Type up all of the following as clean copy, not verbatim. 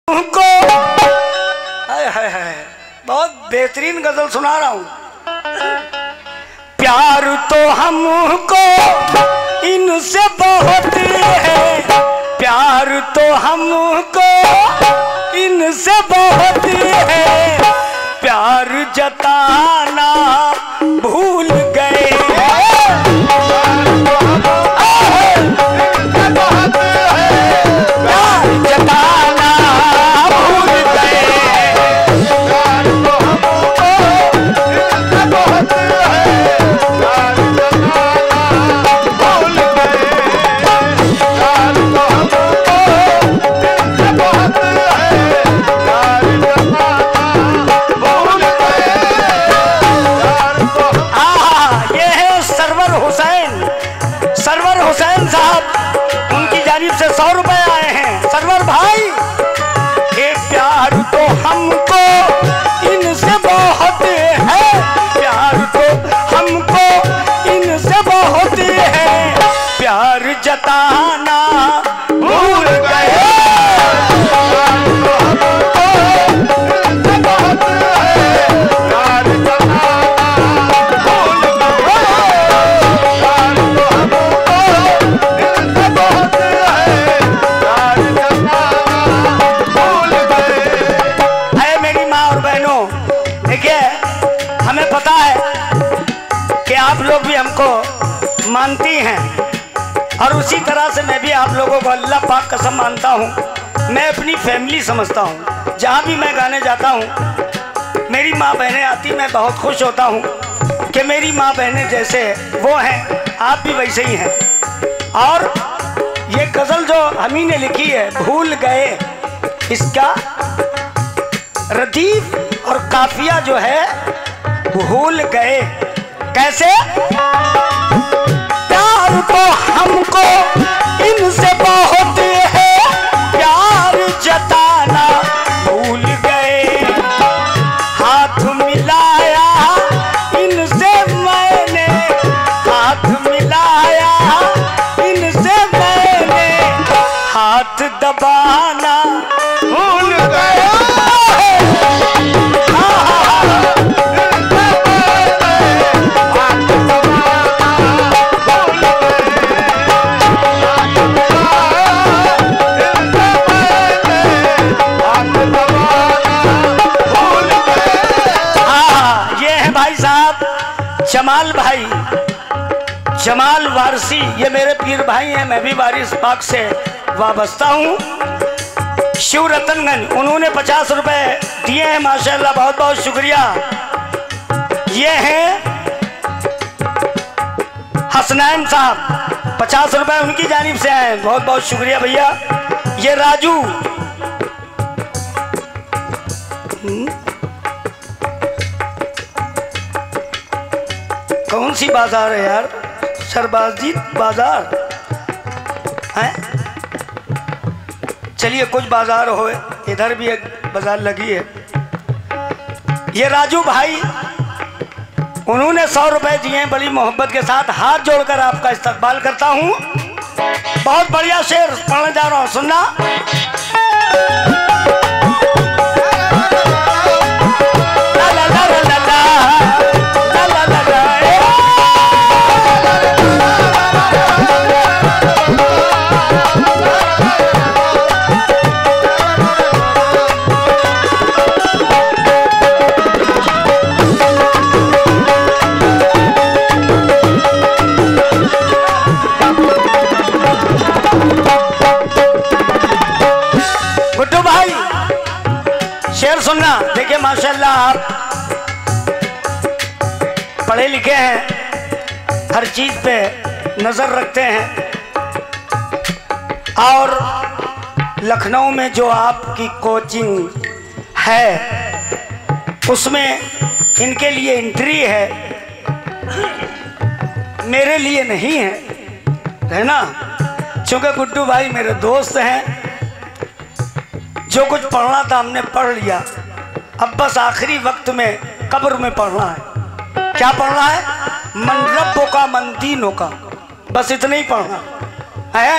को है बहुत बेहतरीन गजल सुना रहा हूं। प्यार तो हमको इनसे बहुत है, प्यार तो हमको इनसे बहुत है, प्यार जताना भूल गए। से 100 रुपए आए हैं। सरवर भाई, ये प्यार तो हमको इनसे बहुत है, प्यार तो हमको इनसे बहुत है, प्यार जताना भूल गए। हमें पता है कि आप लोग भी हमको मानती हैं और उसी तरह से मैं भी आप लोगों को अल्लाह पाक कसम मानता हूँ। मैं अपनी फैमिली समझता हूँ। जहाँ भी मैं गाने जाता हूँ मेरी माँ बहनें आती, मैं बहुत खुश होता हूँ कि मेरी माँ बहनें जैसे वो हैं आप भी वैसे ही हैं। और ये गज़ल जो हमी ने लिखी है भूल गए, इसका रदीफ और काफिया जो है भूल गए। कैसे? प्यार तो हमको इनसे बहुत है, प्यार जताना भूल गए। हाथ मिलाया इनसे मैंने, हाथ मिलाया इनसे मैंने, हाथ दबाना भूल गए। जमाल भाई, जमाल वारसी, ये मेरे पीर भाई हैं। मैं भी वारिस पाक से वाबस्ता हूँ। शिव रतनगंज, उन्होंने 50 रुपए दिए हैं माशाल्लाह, बहुत बहुत शुक्रिया। ये हैं हसनैन साहब, 50 रुपए उनकी जानिब से आए, बहुत बहुत शुक्रिया भैया। ये राजू, कौन सी बाजार है यार? सरबाजी बाजार है। चलिए कुछ बाजार हो, इधर भी एक बाजार लगी है। ये राजू भाई, उन्होंने 100 रुपए दिए हैं बड़ी मोहब्बत के साथ। हाथ जोड़कर आपका इस्तकबाल करता हूँ। बहुत बढ़िया शेर पढ़ने जा रहा हूँ, सुनना। शेर सुनना। देखिए माशाल्लाह आप पढ़े लिखे हैं, हर चीज पे नजर रखते हैं, और लखनऊ में जो आपकी कोचिंग है उसमें इनके लिए एंट्री है, मेरे लिए नहीं है ना? क्योंकि गुड्डू भाई मेरे दोस्त हैं। जो कुछ पढ़ना था हमने पढ़ लिया, अब बस आखिरी वक्त में कब्र में पढ़ना है। क्या पढ़ना है? मन रब्बो का मन दीनों का, बस इतना ही पढ़ना है।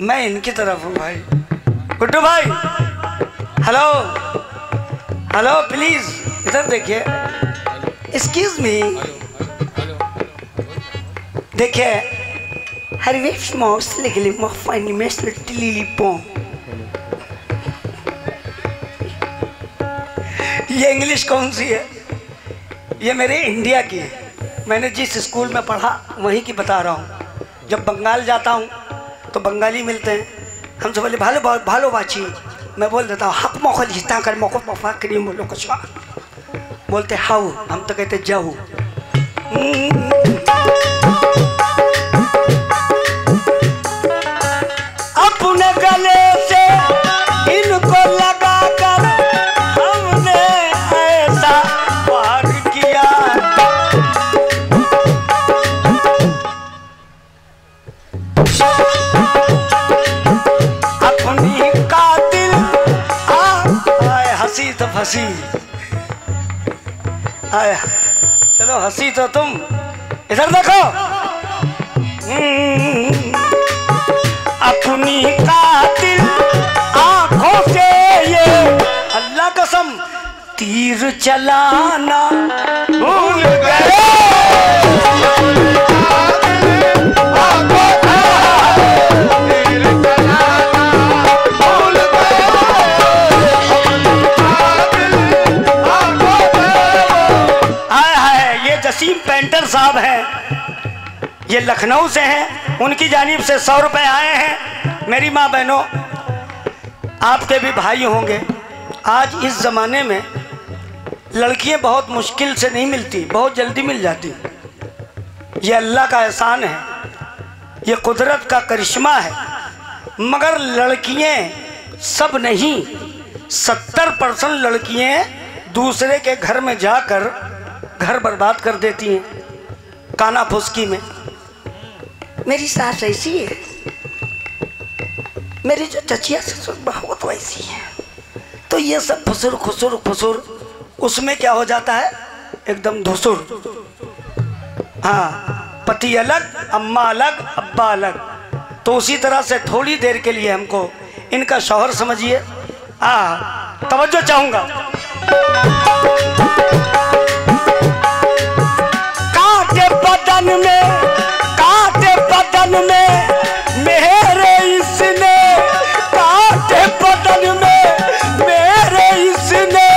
मैं इनकी तरफ हूँ भाई। गुड्डू भाई, हेलो हेलो प्लीज इधर देखिए। एक्सक्यूज मी, देखिए हरवेश मॉस लिखली मफानी में लिली पो। ये इंग्लिश कौन सी है? ये मेरे इंडिया की है। मैंने जिस स्कूल में पढ़ा वहीं की बता रहा हूँ। जब बंगाल जाता हूँ तो बंगाली मिलते हैं, हमसे बोले भालो भालो बाची, मैं बोल देता हूँ हक मोखल जितना कर मोको पफा करिए बोलो कुछ। बोलते हाउ, हम तो कहते जाऊ। अपने गले से इनको लगा कर हमने ऐसा वार किया। अपनी कातिल आए हंसी तो फंसी, आए चलो हंसी तो तुम। इधर देखो, अपनी कातिल आंखों से ये अल्लाह कसम तीर चलाना भूल गए। जसीम पेंटर साहब हैं, ये लखनऊ से हैं, उनकी जानिब से 100 रुपए आए हैं। मेरी माँ बहनों, आपके भी भाई होंगे। आज इस ज़माने में लड़कियां बहुत मुश्किल से नहीं मिलती, बहुत जल्दी मिल जाती। ये अल्लाह का एहसान है, ये कुदरत का करिश्मा है। मगर लड़कियां सब नहीं, 70% लड़कियां दूसरे के घर में जाकर घर बर्बाद कर देती हैं काना फुसकी में। मेरी सास ऐसी है, मेरी जो चचिया ससुर बहुत वैसी है। तो ये सब फुसुर खुसुर फुसुर, उसमें क्या हो जाता है एकदम धुसुर। हाँ, पति अलग, अम्मा अलग, अब्बा अलग। तो उसी तरह से थोड़ी देर के लिए हमको इनका शौहर समझिए। तवज्जो चाहूंगा। काटे बदन में मेरे इसने, काटे बदन में मेरे इसने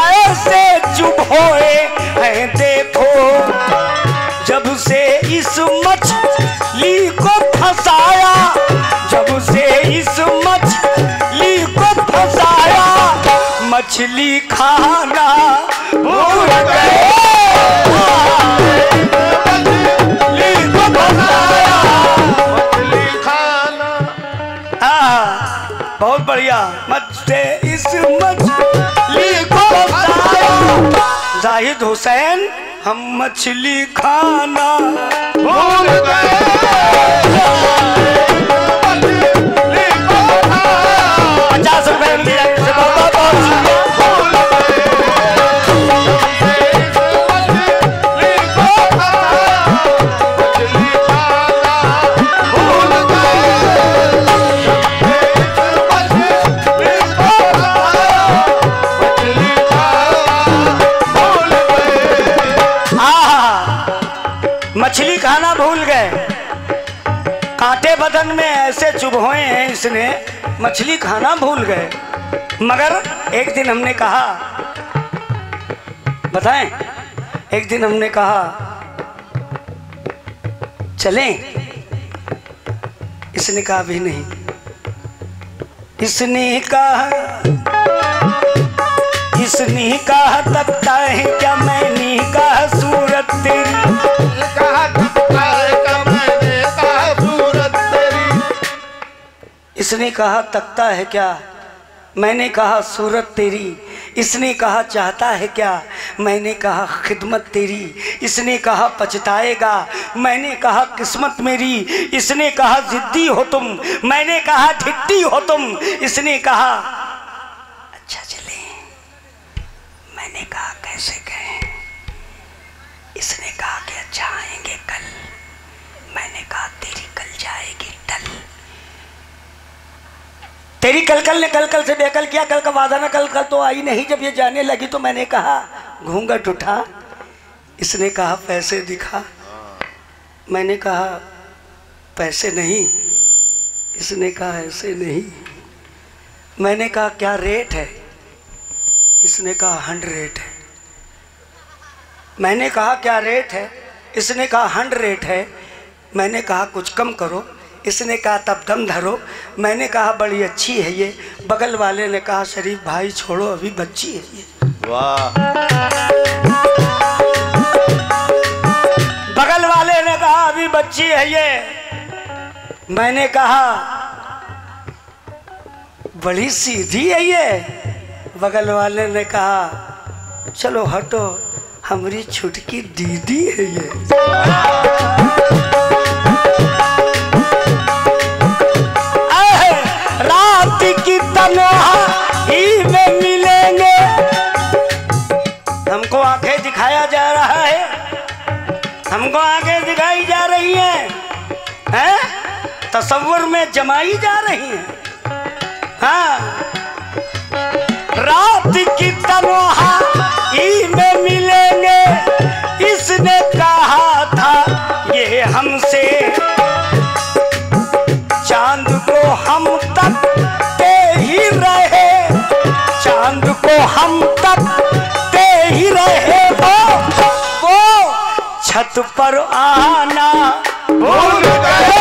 ऐसे चुभोए हैं देखो। जब से इस मछली को फंसाया, जब से इस मछली को फंसाया, मछली खाना भूल गए। बहुत बढ़िया। मछली इस मछली को फंसाया, जाहिद हुसैन हम मछली खाना भूल गए। 50 रुपए से बहुत मछली खाना भूल गए। कांटे बदन में ऐसे चुभोए हैं इसने, मछली खाना भूल गए। मगर एक दिन हमने कहा, बताएं, एक दिन हमने कहा चलें, इसने कहा भी नहीं। इसने कहा तकता है क्या मैंने कहा सूरत तेरी, इसने कहा तकता है क्या, मैंने कहा सूरत तेरी। इसने कहा चाहता है क्या, मैंने कहा खिदमत तेरी। इसने कहा पछताएगा, मैंने कहा किस्मत मेरी। इसने कहा जिद्दी हो तुम, मैंने कहा ढिट्टी हो तुम। इसने कहा अच्छा चले, मैंने कहा कैसे गए। इसने कहा कि अच्छा आएंगे कल, मैंने कहा तेरी कल जाएगी टल। मेरी कल से बेकल किया, कल का वादा ना कल तो आई नहीं। जब ये जाने लगी तो मैंने कहा घूंघट उठा, इसने कहा पैसे दिखा। मैंने कहा पैसे नहीं, इसने कहा ऐसे नहीं। मैंने कहा क्या रेट है, इसने कहा 100 है। मैंने कहा क्या रेट है, इसने कहा 100 है। मैंने कहा कुछ कम करो, इसने कहा तब दम धरो। मैंने कहा बड़ी अच्छी है ये। बगल वाले ने कहा शरीफ भाई छोड़ो अभी बच्ची है ये। वाह। बगल वाले ने कहा अभी बच्ची है ये। मैंने कहा बड़ी सीधी है ये। बगल वाले ने कहा चलो हटो हमारी छुटकी दीदी है ये। रात की तन्हाई में मिलेंगे, हमको आंखें दिखाया जा रहा है, हमको आंखें दिखाई जा रही हैं, तस्वुर में जमाई जा रही हैं। हाँ, रात की तन्हाई में मिलेंगे, इसने कहा था ये हमसे। चांद को हम तकते ही रहे, चांद को हम तकते ही रहे। वो छत पर आना भूल गए।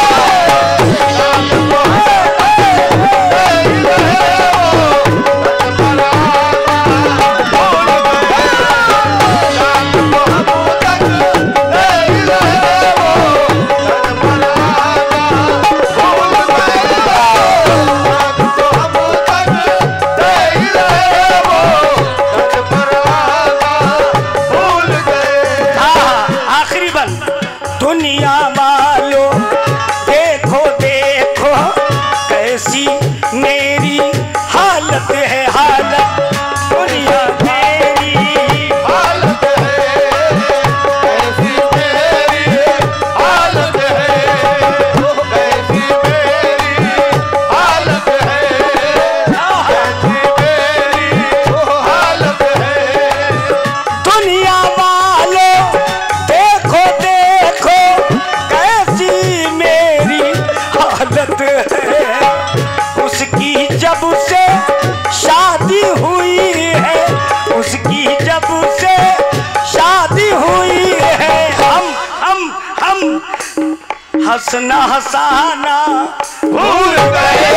दुनिया वालों देखो देखो कैसी मेरी हालत है, हालत दुनिया मेरी हालत है, कैसी मेरी हालत है, कैसी मेरी हालत है, कैसी मेरी हालत है। दुनिया वालों देखो देखो कैसी मेरी हालत है। उसकी जब से शादी हुई है, उसकी जब से शादी हुई है। हम हंसना हंसाना भूल गए।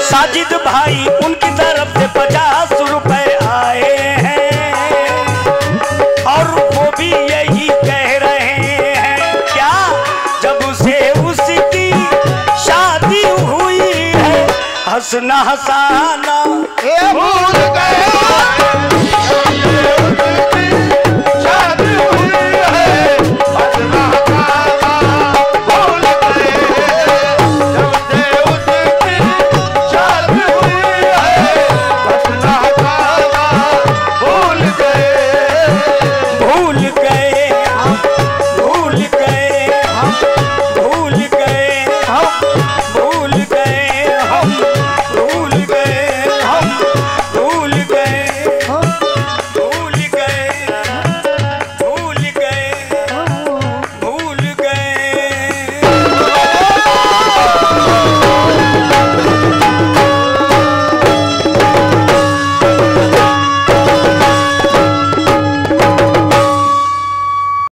साजिद भाई उनकी तरफ से 50 रुपए आए हैं और वो भी यही कह रहे हैं क्या, जब से उसकी शादी हुई है हंसना हंसाना भूल गए।